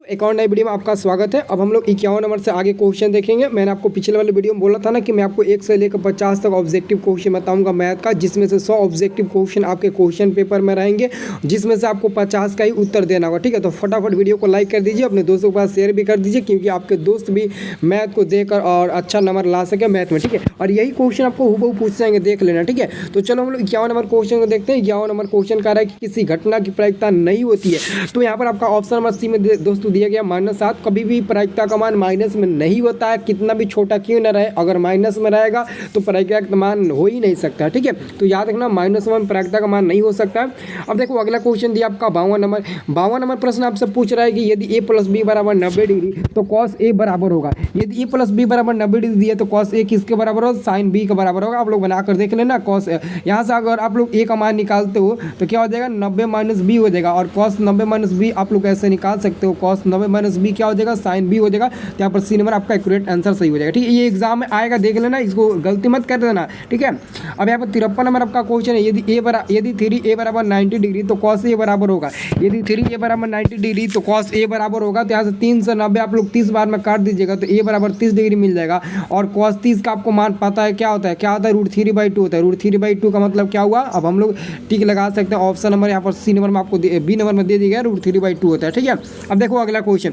एक और नई वीडियो में आपका स्वागत है। अब हम लोग 51 नंबर से आगे क्वेश्चन देखेंगे। मैंने आपको पिछले वाले वीडियो में बोला था ना कि मैं आपको 1 से लेकर 50 तक ऑब्जेक्टिव क्वेश्चन बताऊंगा मैथ का, जिसमें से 100 ऑब्जेक्टिव क्वेश्चन आपके क्वेश्चन पेपर में रहेंगे, जिसमें से आपको 50 का ही उत्तर देना होगा। ठीक है, तो फटाफट वीडियो को लाइक कर दीजिए, अपने दोस्तों के पास शेयर भी कर दीजिए, क्योंकि आपके दोस्त भी मैथ को देखकर और अच्छा नंबर ला सके मैथ में। ठीक है, और यही क्वेश्चन आपको हूबहू पूछ जाएंगे, देख लेना। ठीक है, तो चलो हम लोग 51 नंबर क्वेश्चन को देखते हैं। 51 नंबर क्वेश्चन कह रहा है कि किसी घटना की प्रायिकता नहीं होती है। तो यहाँ पर आपका ऑप्शन नंबर सी में दोस्तों दिया गया -7। कभी भी प्रायिकता का मान माइनस में नहीं होता है, कितना भी छोटा क्यों न रहे। अगर माइनस में रहेगा तो प्रायिकता का मान हो ही नहीं सकता। ठीक है, तो याद रखना -1 में प्रायिकता का मान नहीं हो सकता है। अब देखो अगला क्वेश्चन दिया आपका 52 नंबर। 52 नंबर प्रश्न आपसे पूछ रहा है कि यदि a + b = 90 डिग्री तो cos a बराबर होगा। यदि a + b = 90 डिग्री दिया तो cos a किसके बराबर होगा? sin b के बराबर होगा। आप लोग बनाकर देख लेना। cos यहाँ से अगर आप लोग a का मान निकालते हो तो क्या हो जाएगा? 90 - b हो जाएगा। और cos 90 - b आप लोग ऐसे निकाल सकते हो। cos 90 - b क्या हो जाएगा? sin b हो जाएगा। तो यहाँ पर सी नंबर आपका एक्यूरेट आंसर सही हो जाएगा। ठीक है, ये एग्जाम में आएगा, देख लेना, इसको गलती मत कर देना। ठीक है, अब यहाँ पर 53 नंबर आपका क्वेश्चन है। यदि 3a = 90 डिग्री तो cos a बराबर होगा। यदि 3a = 90 डिग्री तो cos a बराबर होगा। तो यहाँ से 3 से 90 आप लोग 30 बार में काट दीजिएगा तो a बराबर 30 डिग्री मिल जाएगा। और cos 30 का आपको मान पता है क्या होता है? क्या होता है? √3/2 होता है। √3/2 का मतलब क्या हुआ? अब हम लोग टिक लगा सकते हैं। ऑप्शन नंबर यहाँ पर सी नंबर में आपको बी नंबर में दे दिया गया, √3/2 होता है। ठीक है, अब देखो अगला क्वेश्चन।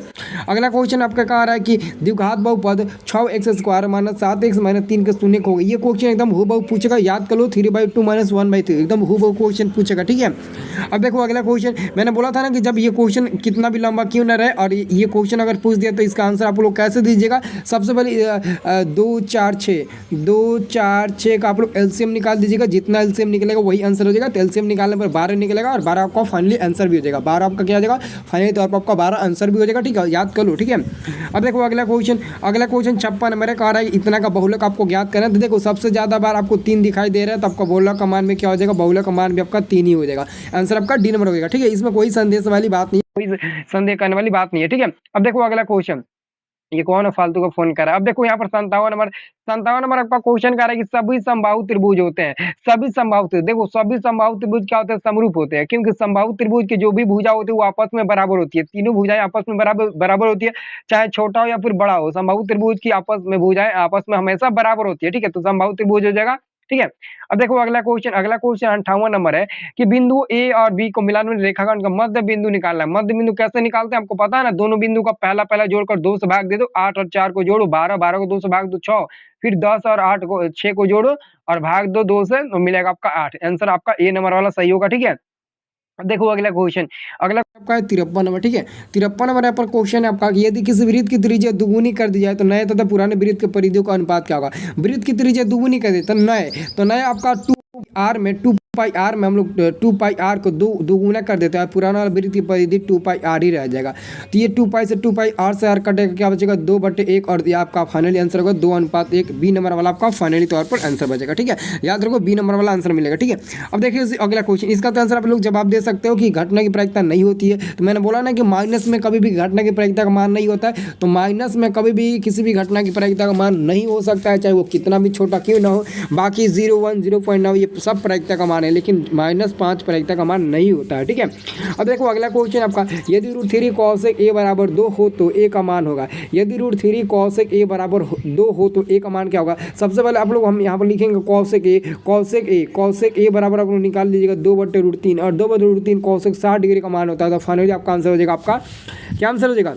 अगला क्वेश्चन आपका कह रहा है कि द्विघात बहुपद 6x² - 7x - 3 के शून्य होगा। ये क्वेश्चन एकदम हूबहू पूछेगा, याद कर लो। 3/2 - 1/3 एकदम हूबहू क्वेश्चन पूछेगा। ठीक है, अब देखो अगला क्वेश्चन। मैंने बोला था ना कि जब ये क्वेश्चन कितना भी लंबा क्यों ना रहे, और ये क्वेश्चन अगर पूछ दिया तो इसका आंसर आप लोग कैसे दीजिएगा? सबसे पहले 2 4 6 का आप लोग एलसीएम निकाल दीजिएगा। जितना एलसीएम निकलेगा वही आंसर हो जाएगा। तो एलसीएम निकालने पर 12 निकलेगा और 12 आपका फाइनली आंसर भी हो जाएगा। 12 आपका क्या हो जाएगा? फाइनली तौर पर आपका 12 आंसर भी हो जाएगा। ठीक है, याद कर लो। ठीक है, अब देखो अगला क्वेश्चन। अगला क्वेश्चन 56 नंबर कह रहा है इतना का बहुलक आपको ज्ञात करना है। तो देखो सबसे ज्यादा बार आपको 3 दिखाई दे रहा है, तो आपका बहुलक का मान में क्या हो जाएगा? बहुलक का मान भी आपका 3 ही हो जाएगा। आंसर आपका डी नंबर हो जाएगा। ठीक है, इसमें कोई संदेश वाली बात नहीं है, कोई संदेह करने वाली बात नहीं है। ठीक है, अब देखो अगला क्वेश्चन। ये कौन है फालतू का फोन कर रहा है? अब देखो यहाँ पर 57 नंबर आपका क्वेश्चन कर रहा है कि सभी समबाहु त्रिभुज होते हैं। सभी समबाहु त्रिभुज, देखो सभी समबाहु त्रिभुज क्या होते हैं? समरूप होते हैं, क्योंकि समबाहु त्रिभुज की जो भी भुजा होती है वो आपस में बराबर होती है। तीनों भुजाएं आपस में बराबर बराबर होती है, चाहे छोटा हो या फिर बड़ा हो। समबाहु त्रिभुज की आपस में भुजाएं आपस में हमेशा बराबर होती है। ठीक है, तो समबाहु त्रिभुज हो जाएगा। ठीक है, अब देखो अगला क्वेश्चन। अगला क्वेश्चन 58 नंबर है कि बिंदु ए और बी को मिलाने वाली रेखाखंड का मध्य बिंदु निकालना है। मध्य बिंदु कैसे निकालते हैं आपको पता है ना? दोनों बिंदु का पहला पहला जोड़कर 2 से भाग दे दो। 8 और 4 को जोड़ो 12, 12 को 2 से भाग दो 6, फिर 10 और 8 को 6 को जोड़ो और भाग दो 2 से, तो मिलेगा आपका 8। आंसर आपका ए नंबर वाला सही होगा। ठीक है, अब देखो अगला क्वेश्चन। अगला आपका है 53 नंबर। ठीक है, 53 नंबर यहाँ पर क्वेश्चन है आपका कि यदि किसी वृत्त की त्रिज्या दुगुनी कर दी जाए तो नए तथा पुराने वृत्त के परिधियों का अनुपात क्या होगा? वृत्त की त्रिज्या दुगुनी कर दी तो नए आपका 2πr में हम लोग 2πr को दोगुना कर देते हैं। पुराना वाला वृत्त की परिधि 2πr ही रह जाएगा। तो ये 2π से 2πr से r कटेगा, क्या बचेगा? 2/1। और ये आपका फाइनली आंसर होगा 2:1। बी नंबर वाला आपका फाइनली तौर पर आंसर बचेगा। ठीक है, याद रखो बी नंबर वाला आंसर मिलेगा। ठीक है, अब देखिए अगला क्वेश्चन। इसका तो आंसर आप लोग जवाब दे सकते हो कि घटना की प्रायिकता नहीं होती है। तो मैंने बोला ना कि माइनस में कभी भी घटना की प्रायिकता का मान नहीं होता है। तो माइनस में कभी भी किसी भी घटना की प्रायिकता का मान नहीं हो सकता है, चाहे वो कितना भी छोटा क्यों ना हो। बाकी 0, 1, 0.9 ये सब प्रायिकता का मान है, लेकिन -5 प्रायिकता का मान नहीं होता है। ठीक है, अब देखो अगला क्वेश्चन आपका। यदि √3 cosec a = 2 हो तो a का मान होगा। यदि √3 cosec a = 2 हो तो a का मान क्या होगा? सबसे पहले आप लोग हम यहाँ पर लिखेंगे cosec a बराबर आप लोग निकाल लीजिएगा 2/√3, और 2/√3 cosec 60 डिग्री का मान होता है। तो फाइनली आपका आंसर हो जाएगा, आपका क्या आंसर हो जाएगा?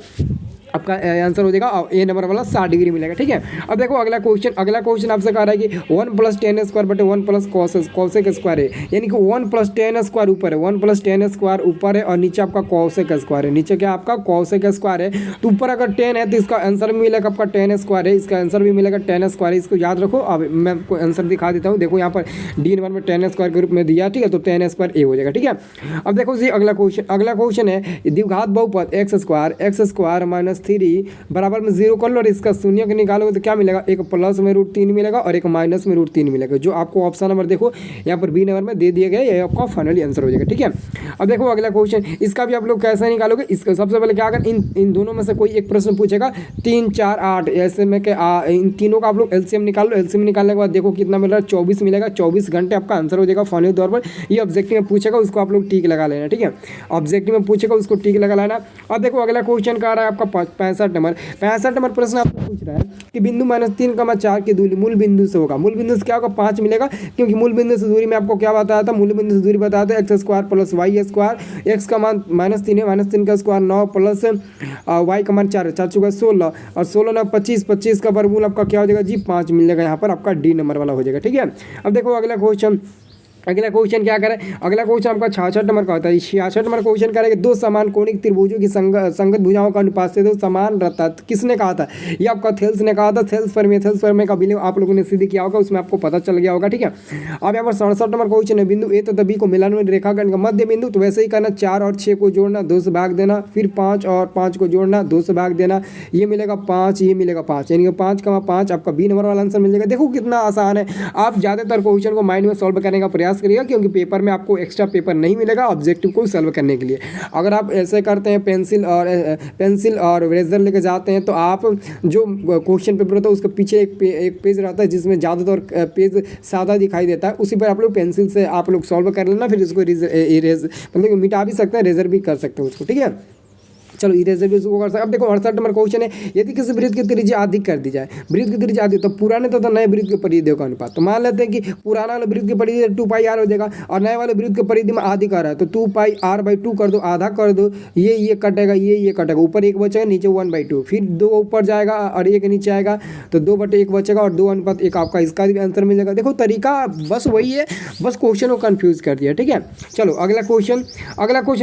आपका आंसर हो जाएगा ए नंबर वाला 60 डिग्री मिलेगा। ठीक है, अब देखो अगला क्वेश्चन। अगला क्वेश्चन आपसे कह रहा है कि 1 + tan² बटे 1 + cosec² है। यानी कि 1 + tan² ऊपर है, 1 + tan² ऊपर है और नीचे आपका cosec² है। नीचे क्या आपका cosec² है। तो ऊपर अगर 10 है तो इसका आंसर भी मिलेगा आपका tan² है, इसका आंसर भी मिलेगा tan²। इसको याद रखो। अब मैं आपको आंसर दिखा देता हूँ। देखो यहाँ पर डी नंबर में tan² के रूप में दिया। ठीक है, तो tan² ए हो जाएगा। ठीक है, अब देखो जी अगला क्वेश्चन। अगला क्वेश्चन है द्विघात बहुपद x² - 3 3 बराबर में 0 कर लो और इसका शून्य के निकालोगे तो क्या मिलेगा, एक प्लस में √3 मिलेगा और एक माइनस में √3 मिलेगा, जो आपको ऑप्शन नंबर देखो यहाँ पर बी नंबर में दे दिया गया है। ये आपका फाइनली आंसर हो जाएगा। ठीक है, अब देखो अगला क्वेश्चन, इसका भी आप लोग कैसे निकालोगे। इसका सबसे पहले क्या कर, इन दोनों में से कोई एक प्रश्न पूछेगा 3 4 8, ऐसे में इन तीनों का आप लोग एलसीएम निकाल लो। एलसीएम निकालने के बाद देखो कितना मिल रहा है, 24 मिलेगा। 24 घंटे आपका आंसर हो जाएगा फाइनली तौर पर। ये ऑब्जेक्टिव में पूछेगा, उसको आप लोग टिक लगा लेना। ठीक है, ऑब्जेक्टिव में पूछेगा, उसको टिक लगा लेना। अब देखो अगला क्वेश्चन का आ रहा है आपका 65 नंबर प्रश्न आपको पूछ रहा है कि बिंदु -3,4 की दूरी मूल बिंदु से होगा। मूल बिंदु से क्या होगा, 5 मिलेगा, क्योंकि मूल बिंदु से दूरी में आपको क्या बताया था, मूल बिंदु से दूरी बताया था x² + y²। एक्स का मान -3 है, -3 का स्क्वायर 9 प्लस वाई का मान 4 है, 4 चुका 16 और 16 ना 25, 25 का वर्गमूल आपका क्या हो जाएगा जी, 5 मिलेगा। यहाँ पर आपका डी नंबर वाला हो जाएगा। ठीक है, अब देखो अगला क्वेश्चन क्या करें। अगला क्वेश्चन आपका 66 नंबर का होता है। 66 नंबर क्वेश्चन करेंगे, दो समान कोणिक त्रिभुजों की संगत भुजाओं का अनुपात से दो समान रहता है। किसने कहा था, ये आपका थेल्स ने कहा था। थेल्स प्रमेय का बिलीव आप लोगों ने सिद्ध किया होगा, उसमें आपको पता चल गया होगा। ठीक है, अब यहाँ पर 67 नंबर क्वेश्चन है, बिंदु ए तथा बी को मिलान में रेखाखंड का मध्य बिंदु, तो वैसे ही करना, 4 और 6 को जोड़ना, 2 से भाग देना, फिर 5 और 5 को जोड़ना, 2 से भाग देना, ये मिलेगा 5, ये मिलेगा 5, यानी कि 5,5 आपका बी नंबर वाला आंसर मिल जाएगा। देखो कितना आसान है। आप ज़्यादातर क्वेश्चन को माइंड में सॉल्व करने का प्रयास करिएगा, क्योंकि पेपर में आपको एक्स्ट्रा पेपर नहीं मिलेगा ऑब्जेक्टिव को सॉल्व करने के लिए। अगर आप ऐसे करते हैं, पेंसिल और इरेजर लेके जाते हैं, तो आप जो क्वेश्चन पेपर होता है उसके पीछे एक पेज रहता है जिसमें ज़्यादातर पेज सादा दिखाई देता है, उसी पर आप लोग पेंसिल से आप लोग सॉल्व कर लेना, फिर इसको इरेज मतलब मिटा भी सकते हैं, इरेजर भी कर सकते हैं उसको। ठीक है, चलो इरेजर भी उसको कर सकते। अब देखो 68 नंबर क्वेश्चन है, यदि किसी वृत्त की त्रिज्या अधिक कर दी जाए, वृत्त की त्रिज्या अधिक, तो पुराने तथा नए वृत्त के परिधियों का अनुपात। तो मान लेते हैं कि पुराना वाले वृत्त की परिधि 2πr हो जाएगा और नए वाले वृत्त की परिधि में आधी कर रहा है, तो 2πr/2 कर दो, आधा कर दो, ये कटेगा, ये कटेगा, ऊपर 1 बचेगा, नीचे 1/2, फिर 2 ऊपर जाएगा और 1 नीचे आएगा, तो 2/1 बचेगा और 2:1 आपका इसका भी आंसर मिल जाएगा। देखो तरीका बस वही है, बस क्वेश्चन को कन्फ्यूज कर दिया। ठीक है, चलो अगला क्वेश्चन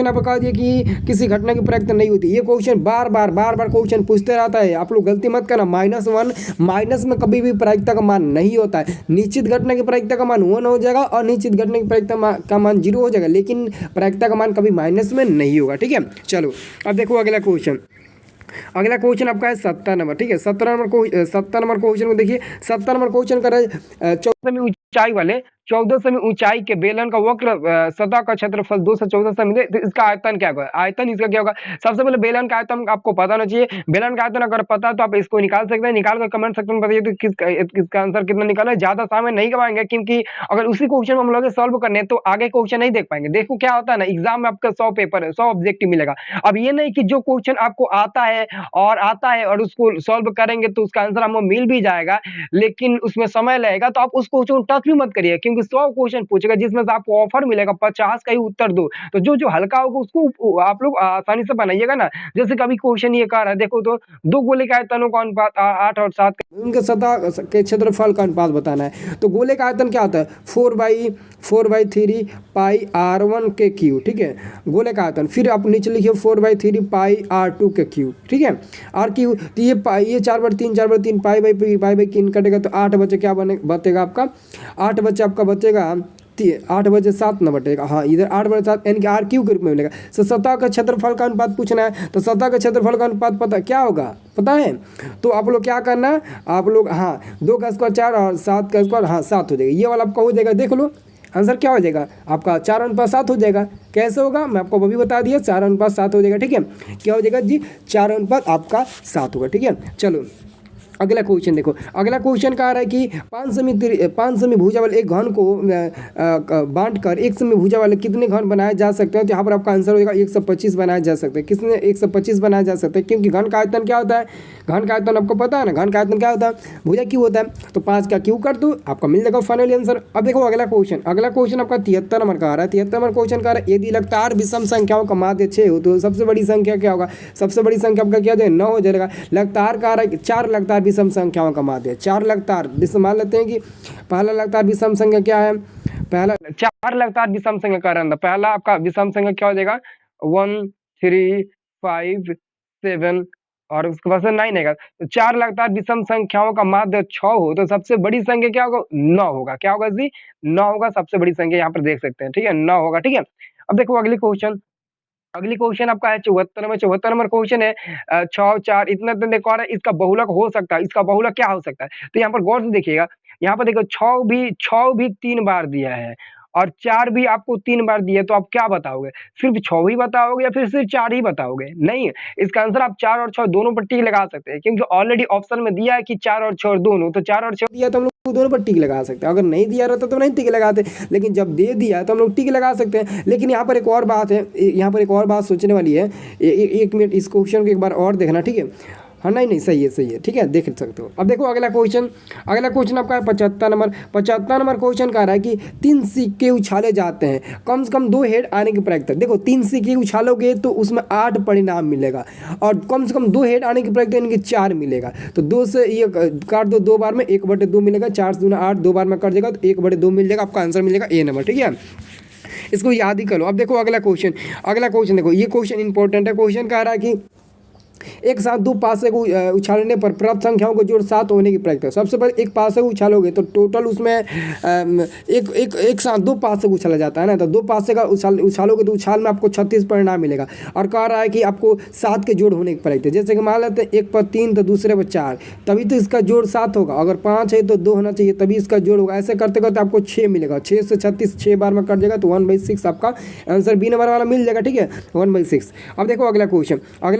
आपको कहा दिया कि किसी घटना की प्रकृति नहीं होती। ये क्वेश्चन बार बार क्वेश्चन पूछते रहता है, आप लोग गलती मत करना। -1 माइनस में कभी भी प्रायिकता का मान नहीं होता है। निश्चित घटना की प्रायिकता का मान 1 हो जाएगा और अनिश्चित घटना की प्रायिकता का मान 0 हो जाएगा, लेकिन प्रायिकता का मान कभी माइनस में नहीं होगा। ठीक है, चलो अब देखो अगला क्वेश्चन आपका है 70 नंबर। ठीक है, 70 नंबर क्वेश्चन को देखिए। 70 नंबर क्वेश्चन कर रहे 14 में ऊंचाई वाले 14 सेमी ऊंचाई के बेलन का वक्र सतह का क्षेत्रफल 2 से 14 सेमी है, तो इसका आयतन क्या होगा, आयतन इसका क्या होगा। सबसे पहले बेलन का आयतन आपको पता होना चाहिए। बेलन का आयतन अगर पता है तो आप इसको निकाल सकते हैं, निकाल कर कमेंट सेक्शन में बताइए तो किसका आंसर कितना निकाला है। ज्यादा समय नहीं गवाएंगे, क्योंकि अगर उसी क्वेश्चन में हम लोग सॉल्व करने तो आगे क्वेश्चन नहीं देख पाएंगे। देखो क्या होता है ना, एग्जाम में आपका 100 पेपर है, 100 ऑब्जेक्टिव मिलेगा। अब ये नहीं कि जो क्वेश्चन आपको आता है और उसको सॉल्व करेंगे तो उसका आंसर हमको मिल भी जाएगा, लेकिन उसमें समय लगेगा, तो आप उस क्वेश्चन को टच भी मत करिए, क्योंकि 100 क्वेश्चन पूछेगा जिसमें से आपको ऑफर मिलेगा 50 का ही उत्तर दो, तो जो हल्का होगा उसको आप लोग आसानी से बनाइएगा ना। जैसे कभी क्वेश्चन ये कह रहा है, देखो तो 2 गोले के आयतनों का अनुपात 8 और 7 उनके सतह के क्षेत्रफल का अनुपात बताना है। तो गोले का आयतन क्या होता है, 4/3 पाई r1 के क्यूब। ठीक है, गोले का आयतन, फिर आप नीचे लिखिए 4/3 पाई r2 के क्यूब। ठीक है, r क्यूब, तो ये 4/3 पाई किन कटेगा, तो 8 बचे क्या बचेगा आपका, 8 बचे आपका बचेगा 8 बजे 7 न बटेगा, हाँ इधर 8 बजे 7 यानी कि आर क्यू के रूप में मिलेगा। तो सतह का क्षेत्रफल का अनुपात पूछना है, तो सतह का क्षेत्रफल का अनुपात पता क्या होगा, पता है। तो आप लोग क्या करना, आप लोग हाँ 2 का स्क्वायर 4 और 7 का स्क्वायर हाँ 7 हो जाएगा, ये वाला आपका हो जाएगा। देख लो आंसर क्या हो जाएगा आपका, 4:7 हो जाएगा। कैसे होगा मैं आपको अभी बता दिया, 4:7 हो जाएगा। ठीक है, क्या हो जाएगा जी, 4 आपका 7 होगा। ठीक है, चलो अगला क्वेश्चन देखो। अगला क्वेश्चन कह रहा है कि 5 सेमी भुजा वाले एक घन को बांटकर 1 सेमी भुजा वाले कितने घन बनाए जा सकते हैं। तो यहाँ पर आपका आंसर होगा 125 बनाए जा सकते हैं। किसने 125 बनाए जा सकते हैं, क्योंकि घन का आयतन क्या होता है, घन का आयतन आपको पता है ना, घन का आयतन क्या होता है, भुजा क्यों होता है। तो 5 का क्यों कर दो, आपका मिल जाएगा फाइनली आंसर। अब देखो अगला क्वेश्चन आपका 73 नंबर का आ रहा है। 73 नंबर क्वेश्चन का रहा है, यदि लगातार विषम संख्याओं का माध्य 6 हो तो सबसे बड़ी संख्या क्या होगा। सबसे बड़ी संख्या आपका क्या हो जाएगा, 9 हो जाएगा। लगातार का आ रहा है 4 लगातार विषम संख्याओं का माध्य, 4 लगातार विषम, मान लेते हैं कि पहला लगातार विषम संख्या क्या है, पहला 4 लगातार विषम संख्या का रहा, पहला आपका विषम संख्या क्या हो जाएगा 1 3 5 7 और उसके बाद से 9 आएगा। तो 4 लगातार विषम संख्याओं का माध्य 6 हो तो सबसे बड़ी संख्या क्या होगा, 9 होगा। क्या होगा जी, 9 होगा सबसे बड़ी संख्या, यहाँ पर देख सकते हैं। ठीक है, 9 होगा। ठीक है, अब देखो अगली क्वेश्चन अगली क्वेश्चन आपका है 74 नंबर। 74 नंबर क्वेश्चन है 6 4 इतना तो देखो आ रहा है, इसका बहुलक हो सकता है, इसका बहुलक क्या हो सकता है? तो यहाँ पर गौर से देखिएगा, यहाँ पर देखो 6 भी 3 बार दिया है और 4 भी आपको 3 बार दिया है, तो आप क्या बताओगे? सिर्फ 6 ही बताओगे या फिर सिर्फ 4 ही बताओगे? नहीं, इसका आंसर आप 4 और 6 दोनों पर टिक लगा सकते हैं, क्योंकि ऑलरेडी ऑप्शन में दिया है कि 4 और 6 दोनों, तो 4 और 6 दिया तो हम लोग दोनों पर टिक लगा सकते हैं। अगर नहीं दिया रहता तो नहीं टिक लगाते, लेकिन जब दे दिया है तो हम लोग टिक लगा सकते हैं। लेकिन यहाँ पर एक और बात है, यहाँ पर एक और बात सोचने वाली है। 1 मिनट इस क्वेश्चन को एक बार और देखना, ठीक है? हाँ, नहीं सही है, ठीक है, देख सकते हो। अब देखो अगला क्वेश्चन आपका है 75 नंबर। 75 नंबर क्वेश्चन कह रहा है कि 3 सिक्के उछाले जाते हैं, कम से कम 2 हेड आने की प्रक्रिया। देखो 3 सिक्के उछालोगे तो उसमें 8 परिणाम मिलेगा और कम से कम 2 हेड आने की प्रक्रिया यानी कि 4 मिलेगा। तो 2 से ये काट दो 2 बार में, 1/2 मिलेगा, 4 से 8 2 बार में कट जाएगा तो 1/2 मिल जाएगा। आपका आंसर मिलेगा ए नंबर, ठीक है? इसको याद ही करो। अब देखो अगला क्वेश्चन देखो, ये क्वेश्चन इंपॉर्टेंट है। क्वेश्चन कह रहा है कि एक साथ 2 पासे को उछालने पर प्राप्त संख्याओं को जोड़ 7 होने की प्रक्रिया। सबसे पहले एक पासे को उछालोगे तो टोटल उसमें एक साथ 2 पासे को उछाला जाता है ना, तो 2 पासे का उछालोगे तो उछाल में आपको 36 परिणाम मिलेगा। और कह रहा है कि आपको 7 के जोड़ होने की प्रक्रिया। जैसे कि मान लेते हैं एक पर 3 तो दूसरे पर 4, तभी तो इसका जोड़ 7 होगा। अगर 5 है तो 2 होना चाहिए, तभी इसका जोड़ होगा। ऐसे करते करते आपको 6 मिलेगा, 6 से 36 6 बार में कट जाएगा तो 1/6 आपका आंसर बी नंबर वाला मिल जाएगा, ठीक है? 1/6। अब देखो अगला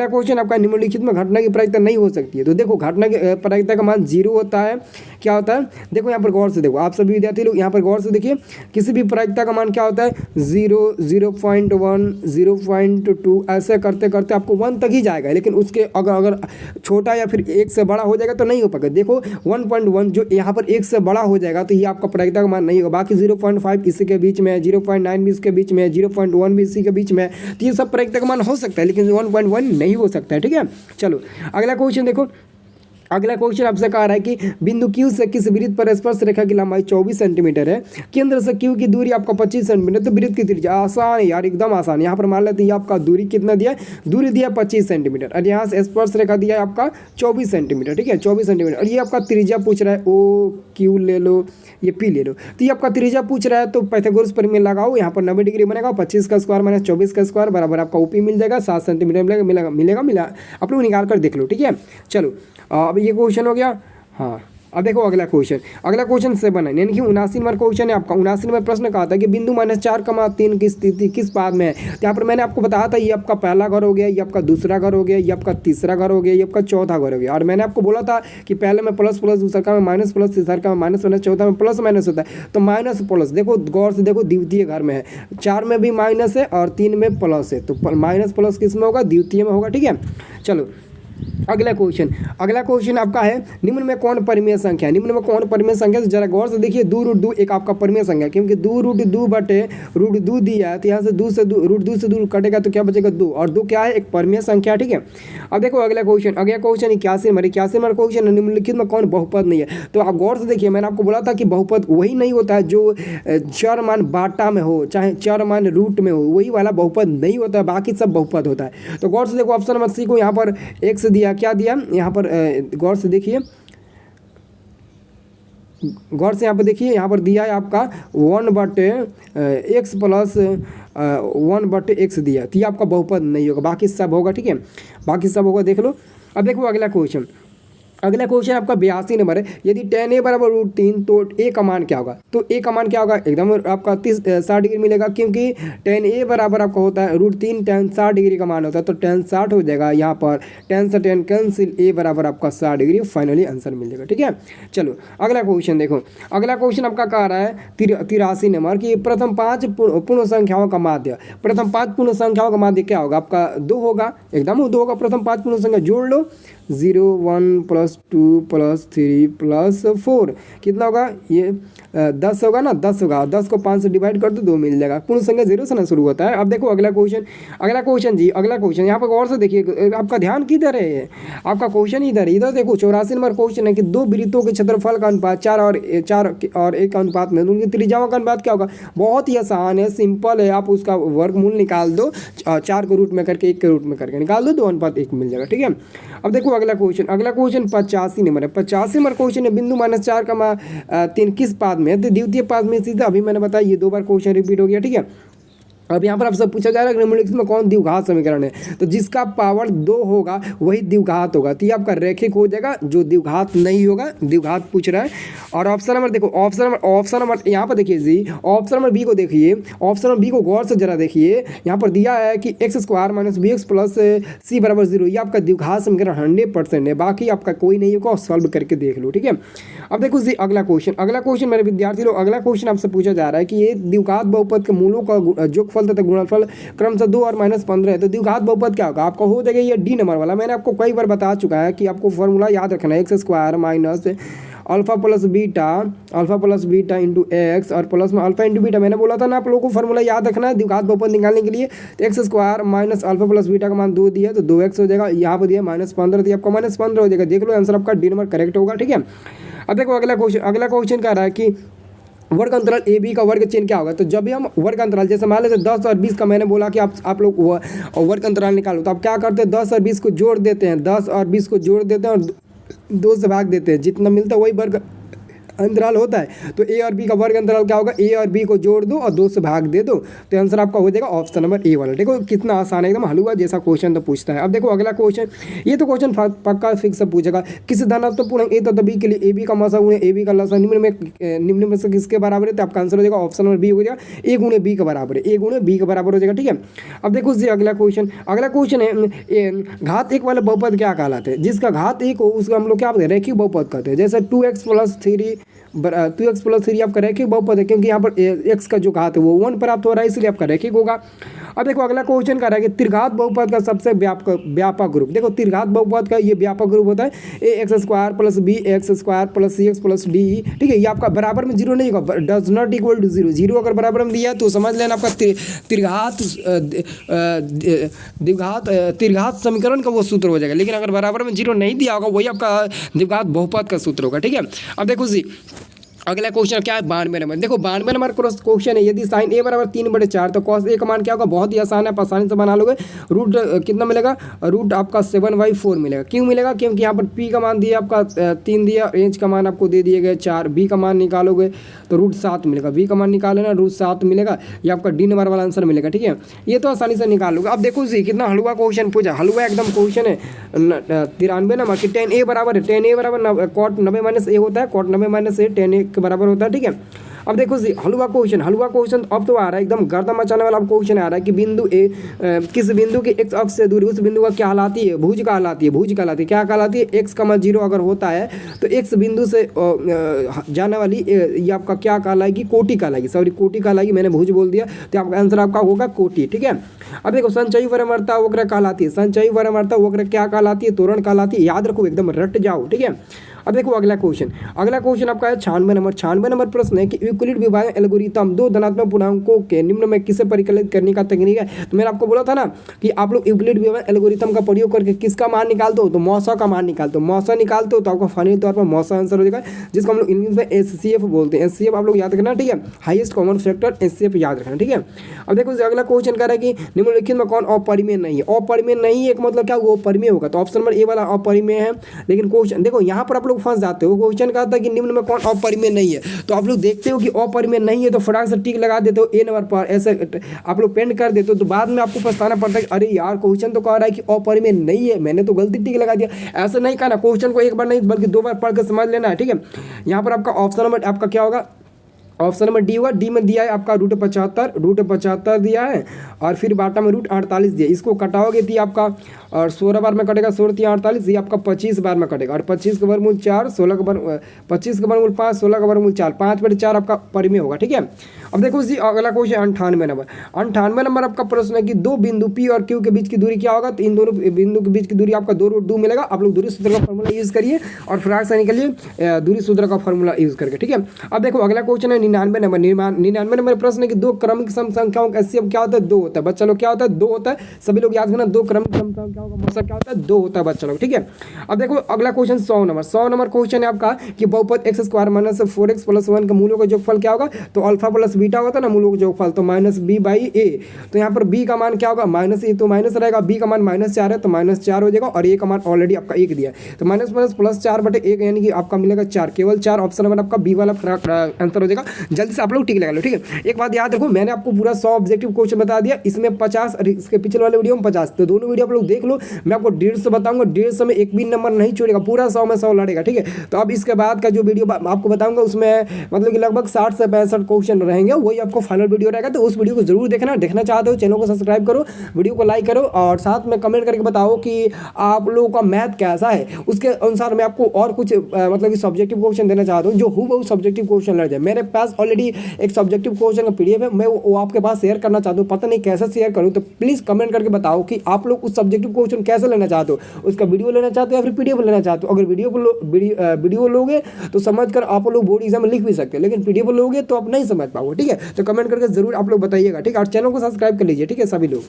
क्वेश्चन आपका निम्नलिखित में घटना की प्रायिकता नहीं हो सकती है। तो देखो घटना की प्रायिकता का मान 0 होता है। क्या होता है? देखो यहाँ पर गौर से देखो, आप सभी विद्यार्थी लोग यहाँ पर गौर से देखिए, किसी भी प्रायिकता का मान क्या होता है? 0, 0.1, 0.2, ऐसे करते करते आपको 1 तक ही जाएगा। लेकिन उसके अगर छोटा या फिर 1 से बड़ा हो जाएगा तो नहीं हो पाएगा। देखो 1.1 जो यहाँ पर 1 से बड़ा हो जाएगा तो ये आपका प्रायिकता का मान नहीं होगा। बाकी 0.5 इसी के बीच में है, 0.9 भी इसके बीच में है, 0.1 भी इसी के बीच में है। तो ये सब प्रायिकता का मान हो सकता है, लेकिन 1.1 नहीं हो सकता है, ठीक है? चलो अगला क्वेश्चन देखो। अगला क्वेश्चन आपसे कह रहा है कि बिंदु Q से किस वृत्त पर स्पर्श रेखा की लंबाई 24 सेंटीमीटर है, केंद्र से Q की दूरी आपका 25 सेंटीमीटर, तो वृत्त की त्रिज्या। आसान है यार, एकदम आसान। यहाँ पर मान लेते हैं आपका दूरी कितना दिया है? दूरी दिया 25 सेंटीमीटर और यहाँ से स्पर्श रेखा दिया है आपका 24 सेंटीमीटर, ठीक है? 24 सेंटीमीटर। और ये आपका त्रिज्या पूछ रहा है, OQ ले लो, ये P ले लो। तो ये आपका त्रिज्या पूछ रहा है, तो पाइथागोरस प्रमेय लगाओ। यहाँ पर 90 डिग्री बनेगा, 25 का स्क्वायर माइनस 24 का स्क्वायर बराबर आपका OP मिल जाएगा, 7 सेंटीमीटर मिलेगा। आप लोग निकाल कर देख लो, ठीक है? चलो अब ये क्वेश्चन हो गया। हाँ, अब देखो अगला क्वेश्चन 7 है, यानी कि 79 नंबर क्वेश्चन है आपका। 79 नंबर प्रश्न कहा था कि बिंदु -4,3 की स्थिति किस पाद में है। तो यहाँ पर मैंने आपको बताया था ये आपका पहला घर हो गया, ये आपका दूसरा घर हो गया, ये आपका तीसरा घर हो गया, ये आपका चौथा घर हो गया। और मैंने आपको बोला था कि पहले में प्लस प्लस, दूसरा का में माइनस प्लस, तीसरा का में माइनस माइनस, चौथा में प्लस माइनस होता है। तो माइनस प्लस देखो गौर से देखो, द्वितीय घर में है, 4 में भी माइनस है और 3 में प्लस है, तो माइनस प्लस किस में होगा? द्वितीय में होगा, ठीक है? चलो अगला क्वेश्चन आपका है निम्न में कौन परिमेय संख्या है? तो जरा गौर से देखिए, 2√2 एक आपका परिमेय संख्या है, क्योंकि 2√2 बटे √2 दिया है, तो यहाँ से √2 से 2 कटेगा तो क्या बचेगा? 2, और 2 क्या है? एक परिमेय संख्या, ठीक है? अब देखो अगला क्वेश्चन 81 नंबर क्वेश्चन, निम्नलिखित में कौन बहुपद नहीं है? तो आप गौर से देखिए, मैंने आपको बोला था कि बहुपद वही नहीं होता है जो चर मान बाटा में हो, चाहे चर मान रूट में हो, वही वाला बहुपद नहीं होता है, बाकी सब बहुपद होता है। तो गौर से देखो ऑप्शन नंबर सी को यहाँ पर x दिया, क्या दिया यहाँ पर? गौर से देखिए, यहाँ पर देखिए, यहाँ पर दिया है आपका 1/x प्लस 1/x दिया, तो ये आपका बहुपद नहीं होगा, बाकी सब होगा, ठीक है? बाकी सब होगा, देख लो। अब देखो अगला क्वेश्चन आपका 82 नंबर है। यदि tan a बराबर √3 तो a का मान क्या होगा? तो a का मान क्या होगा? एकदम आपका 60 डिग्री मिलेगा, क्योंकि tan a बराबर आपका होता है √3 tan 60 डिग्री का मान होता है, तो tan 60 हो जाएगा। यहाँ पर tan से tan कैंसिल, a बराबर आपका 60 डिग्री, फाइनली आंसर मिल जाएगा, ठीक है? चलो अगला क्वेश्चन देखो। अगला क्वेश्चन आपका कह रहा है 83 नंबर की प्रथम 5 पूर्ण संख्याओं का माध्य। प्रथम 5 पूर्ण संख्याओं का माध्य क्या होगा? आपका 2 होगा, एकदम 2 होगा। प्रथम 5 पूर्ण संख्या जोड़ लो, 0, 1 + 2 + 3 + 4 कितना होगा? ये 10 होगा ना, 10 होगा। 10 को 5 से डिवाइड कर दो, 2 मिल जाएगा। पूर्ण संख्या 0 से ना शुरू होता है। अब देखो अगला क्वेश्चन यहाँ पर गौर से देखिए, आपका ध्यान किधर है? आपका क्वेश्चन इधर देखो। 84 नंबर क्वेश्चन है कि 2 वृत्तों के क्षेत्रफल का अनुपात 4 और 1 अनुपात में, उनकी त्रिज्याओं का अनुपात क्या होगा? बहुत ही आसान है, सिंपल है। आप उसका वर्गमूल निकाल दो, 4 को रूट में करके 1 के रूट में करके निकाल दो, 2:1 मिल जाएगा, ठीक है? अब देखो अगला क्वेश्चन 85 नंबर है। 85 नंबर क्वेश्चन है बिंदु -4,3 किस पाद में है? तो द्वितीय पाद में सीधा, अभी मैंने बताया, ये 2 बार क्वेश्चन रिपीट हो गया, ठीक है? अब यहाँ पर आपसे पूछा जा रहा है कि निम्नलिखित में कौन द्विघात समीकरण है, तो जिसका पावर 2 होगा वही द्विघात होगा, तो ये आपका रैखिक हो जाएगा, जो द्विघात नहीं होगा द्विघात पूछ रहा है। और ऑप्शन नंबर देखो, ऑप्शन नंबर यहाँ पर देखिए जी, ऑप्शन नंबर बी को देखिए, ऑप्शन नंबर बी को गौर से जरा देखिए, यहाँ पर दिया है कि x² - bx + c = 0, ये आपका द्विघात समीकरण 100% है, बाकी आपका कोई नहीं होगा, सॉल्व करके देख लो, ठीक है। अब देखो जी अगला क्वेश्चन मेरे विद्यार्थी लोग, अगला क्वेश्चन आपसे पूछा जा रहा है कि ये द्विघात बहुपद के मूलों का जोगफल तथा गुणनफल क्रमशः 2 और -15 है, तो द्विघात बहुपद क्या होगा आपका, हो जाएगा ये डी नंबर वाला। मैंने आपको कई बार बता चुका है कि आपको फॉर्मूला याद रखना है, x² - alpha plus beta into x और प्लस में अल्फा इंटू बीटा, मैंने बोला था ना आप लोगों को फॉर्मूला याद रखना है द्विघात बहुपद निकालने के लिए। तो x² - अल्फा प्लस बीटा का मान 2 दिया तो 2x हो जाएगा, यहाँ पर दिया -15 दिया, आपका -15 हो जाएगा, देख लो आंसर आपका डी नंबर करेक्ट होगा, ठीक है। अब देखो अगला क्वेश्चन कह रहा है कि वर्ग अंतराल ए बी का वर्ग चिन्ह क्या होगा, तो जब भी हम वर्ग अंतराल जैसे मान लेते 10 और 20 का, मैंने बोला कि आप लोग वर्ग अंतराल निकालो, तो आप क्या करते हैं 10 और 20 को जोड़ देते हैं, 10 और 20 को जोड़ देते हैं और 2 से भाग देते हैं, जितना मिलता है वही वर्ग अंतराल होता है। तो ए और बी का वर्ग अंतराल क्या होगा, ए और बी को जोड़ दो और 2 से भाग दे दो, तो आंसर आपका हो जाएगा ऑप्शन नंबर ए वाला। देखो कितना आसान है, एकदम हलवा जैसा क्वेश्चन तो पूछता है। अब देखो अगला क्वेश्चन, ये तो क्वेश्चन पक्का फिक्स सब पूछेगा, किसी धनात्मक पूर्णांक ए तथा बी के लिए ए बी का मसा गुणे ए बी का लसा निम्न में से किसके बराबर है, तो आपका आंसर हो जाएगा ऑप्शन नंबर बी हो जाएगा, ए गुणे बी के बराबर है, ए गुणे बी के बराबर हो जाएगा, ठीक है। अब देखो जी अगला क्वेश्चन है घात 1 वाले बहुपद क्या कहलाते हैं, जिसका घात 1 हो उसका हम लोग क्या बोलते हैं, रैखिक बहुपद कहते हैं। जैसे 2x + 3 आपका रैखिक बहुपद है, क्योंकि यहाँ पर x का जो घात है वो 1 प्राप्त हो रहा है, इसलिए आपका रैखिक होगा। अब देखो अगला क्वेश्चन कह रहा है कि त्रिघात बहुपद का सबसे व्यापक ग्रुप, देखो त्रिघात बहुपद का ये व्यापक ग्रुप होता है ax² + bx² + cx + d, ठीक है। ये आपका बराबर में 0 नहीं होगा, डज नॉट इक्वल टू 0, 0 अगर बराबर में दिया तो समझ लेना आपका त्रिघात समीकरण का वो सूत्र हो जाएगा, लेकिन अगर बराबर में 0 नहीं दिया होगा वही आपका द्विघात बहुपद का सूत्र होगा, ठीक है। अब देखो जी अगला क्वेश्चन क्या है, 92 नंबर। देखो 92 नंबर क्वेश्चन है, यदि साइन ए बराबर 3/4 तो कॉस ए का मान क्या होगा, बहुत ही आसान है, आप आसानी से बना लोगे। रूट कितना मिलेगा, रूट आपका 7/4 मिलेगा। क्यों मिलेगा, क्योंकि यहाँ पर पी का मान दिया आपका 3 दिया, एच का मान आपको दे दिए गए 4, बी का मान निकालोगे तो रूट 7 मिलेगा, बी का मान निकाले ना रूट 7 मिलेगा, ये आपका डी नंबर वाला आंसर मिलेगा, ठीक है। ये तो आसानी से निकाल लोगे। अब देखो जी कितना हलवा क्वेश्चन पूछा, हलवा एकदम क्वेश्चन है। 93 नंबर की tan a बराबर है, tan a बराबर cot 90 - a होता है, cot 90 - a tan a के बराबर होता है, ठीक है। अब देखो जी हलवा क्वेश्चन अब तो आ रहा है एकदम गर्दन मचाने वाला क्वेश्चन आ रहा है कि बिंदु ए किस बिंदु की x अक्ष से दूरी उस बिंदु का क्या कहलाती है, भुज कहलाती है, क्या कहलाती है, x, 0 अगर होता है तो x बिंदु से जाने वाली ये आपका क्या कहलाएगी, कोटि कहलाएगी, मैंने भुज बोल दिया, तो आपका आंसर आपका होगा कोटि, ठीक है। अब देखो संचयी वक्रमता वक्र कहलाती है, क्या कहलाती है, त्वरण कहलाती है, याद रखो एकदम रट जाओ, ठीक है। अब देखो अगला क्वेश्चन आपका है 96 नंबर प्रश्न है कि यूक्लिड विभाजन एल्गोरिथम दो धनात्मक पूर्णांकों के निम्न में किसे परिकलित करने का तकनीक है। तो मैंने आपको बोला था ना कि आप लोग यूक्लिड विभाजन एल्गोरिथम का प्रयोग करके किसका मान निकालते हो, तो मौसा का मान निकालते हो, तो आपका फाइनल तौर पर मौसा आंसर हो जाएगा, जिसको हम लोग इंग्लिश में एचसीएफ बोलते हैं। एचसीएफ आप लोग याद रखना, ठीक है, हाईएस्ट कॉमन फैक्टर एचसीएफ याद रखना, ठीक है। अब देखो अगला क्वेश्चन कह रहा है कि निम्नलिखित में कौन अपरिमेय नहीं है। अपरिमेय नहीं है एक मतलब क्या, वो परिमेय होगा, तो ऑप्शन नंबर ए वाला अपरिमेय है। लेकिन क्वेश्चन देखो यहाँ पर आप लोग फंस जाते हो, क्वेश्चन कहा था कि निम्न में कौन अपरिमेय नहीं है, तो आप लोग देखते हो कि अपरिमेय नहीं है तो फटाक से टिक लगा देते हो ए नंबर पर, ऐसे आप लोग पेंड कर देते हो, तो बाद में आपको पछताना पड़ता है कि अरे यार क्वेश्चन तो कह रहा है कि अपरिमेय नहीं है, मैंने तो गलती टिक लगा दिया। ऐसा नहीं कहना, क्वेश्चन को एक बार नहीं बल्कि 2 बार पढ़ कर समझ लेना है, ठीक है। यहाँ पर आपका ऑप्शन नंबर आपका क्या होगा, ऑप्शन नंबर डी होगा। डी में दिया है आपका रूट 75 दिया है, और फिर बाटा में रूट 48 दिया, इसको कटाओगे तो आपका और 16 बार में कटेगा, 16 × 48, ये आपका 25 बार में कटेगा, और 25 का वर्गमूल 4, 25 का वर्गमूल 5, 16 का वर्गमूल 4, 5/4 आपका परिमेय होगा, ठीक है। अब देखो जी अगला क्वेश्चन 98 नंबर आपका प्रश्न है कि दो बिंदु पी और क्यू के बीच की दूरी क्या होगा, तो इन दोनों बिंदु के बीच की दूरी आपका 2√2 मिलेगा। आप लोग दूरी सूत्र का फॉर्मूला यूज करिए और फटाक से निकलिए दूरी सूत्र का फॉर्मूला यूज करके, ठीक है। अब देखो अगला क्वेश्चन है 99 नंबर प्रश्न है कि दो क्रमिक सम संख्याओं का एचसीएफ क्या होता है, 2 होता है। बच्चा लोग क्या होता है, 2 होता है, सभी लोग याद करना, 2 क्रमिक सम संख्याओं क्या होगा, मतलब क्या होता है 2 होता है बच्चा लोग, ठीक है। अब देखो अगला क्वेश्चन 100 नंबर क्वेश्चन है आपका कि बहुपद x square minus 4x plus 1 के मूलों का जोगफल क्या होगा, तो अल्फा प्लस बीटा होता है ना मूलों का जोगफल, तो माइनस बी बाई ए। तो यहाँ पर b का मान क्या होगा, माइनस ए तो माइनस रहेगा, b का मान -4 है तो -4 हो जाएगा, और a का मान ऑलरेडी आपका 1 दिया है, तो माइनस प्लस प्लस 4/1 यानी कि आपका मिलेगा 4, केवल 4। ऑप्शन नंबर आपका बी वाला आंसर हो जाएगा। जल्दी से आप लोग टिक लगा लो, ठीक है। एक बात याद रखो, मैंने आपको पूरा 100 ऑब्जेक्टिव क्वेश्चन बता दिया, इसमें 50 और इसके पिछले वाले वीडियो में 50, तो दोनों वीडियो आप लोग देख लो। मैं आपको 150 बताऊंगा, 150 में एक भी नंबर नहीं छोड़ेगा, पूरा 100 में 100 लड़ेगा, ठीक है। तो अब इसके बाद का जो वीडियो आपको बताऊंगा उसमें मतलब कि लगभग 60 से 65 क्वेश्चन रहेंगे, वही आपको फाइनल वीडियो रहेगा। तो उस वीडियो को जरूर देखना चाहते हो चैनल को सब्सक्राइब करो, वीडियो को लाइक करो, और साथ में कमेंट करके बताओ कि आप लोगों का मैथ कैसा है। उसके अनुसार मैं आपको और कुछ मतलब कि सब्जेक्टिव क्वेश्चन देना चाहता हूँ जो हूबहू सब्जेक्टिव क्वेश्चन लड़ जाए। मेरे पास ऑलरेडी एक सब्जेक्टिव क्वेश्चन का पीडीएफ है, मैं वो आपके पास शेयर करना चाहता हूँ, पता नहीं कैसे शेयर करूँ। तो प्लीज़ कमेंट करके बताओ कि आप लोग उस सब्जेक्टिव क्वेश्चन कैसे लेना चाहते हो, उसका वीडियो लेना चाहते हो या फिर पीडीएफ लेना चाहते हो। अगर वीडियो लोगे तो समझ कर आप लोग बोर्ड एग्जाम में लिख भी सकते हैं, लेकिन पीडीएफ लोगे तो आप नहीं समझ पाओगे, ठीक है। तो कमेंट करके जरूर आप लोग बताइएगा, ठीक है। और चैनल को सब्सक्राइब कर लीजिए, ठीक है सभी लोग।